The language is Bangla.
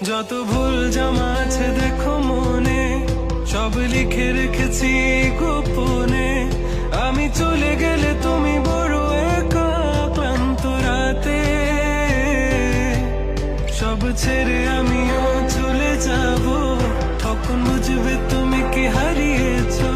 যত ভুল জমা আছে দেখো মনে, সব লিখে রেখেছি গোপনে। আমি চলে গেলে তুমি বড় একা ক্লান্ত রাতে, সব ছেড়ে আমিও চলে যাব। তখন বুঝবে তুমি কি হারিয়েছো।